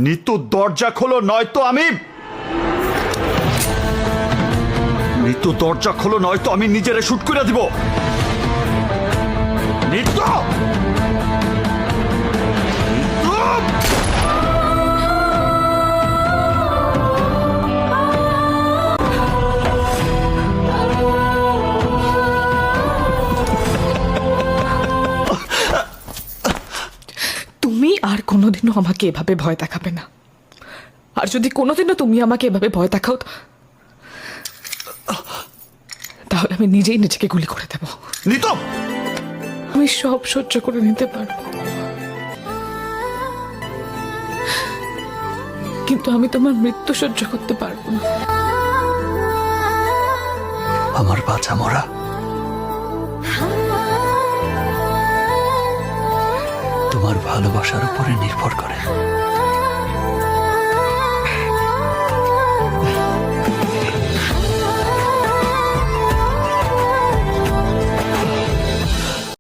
নিতু দরজা খোলো, নয়তো আমি নিতু দরজা খোলো, নয়তো আমি নিজেরে শুট করে দিব। নিতু! তুমি আর কোনোদিনও আমাকে এভাবে ভয় দেখাবে না। আর যদি কোনোদিনও তুমি আমাকে এভাবে ভয় দেখাও, তাহলে আমি নিজেই নিজেকে গুলি করে দেব। নিতু! আমি সব সহ্য করে নিতে পারবো, কিন্তু আমি তোমার মৃত্যু সহ্য করতে পারবো না। আমার বাঁচা মরা তোমার ভালোবাসার উপরে নির্ভর করে।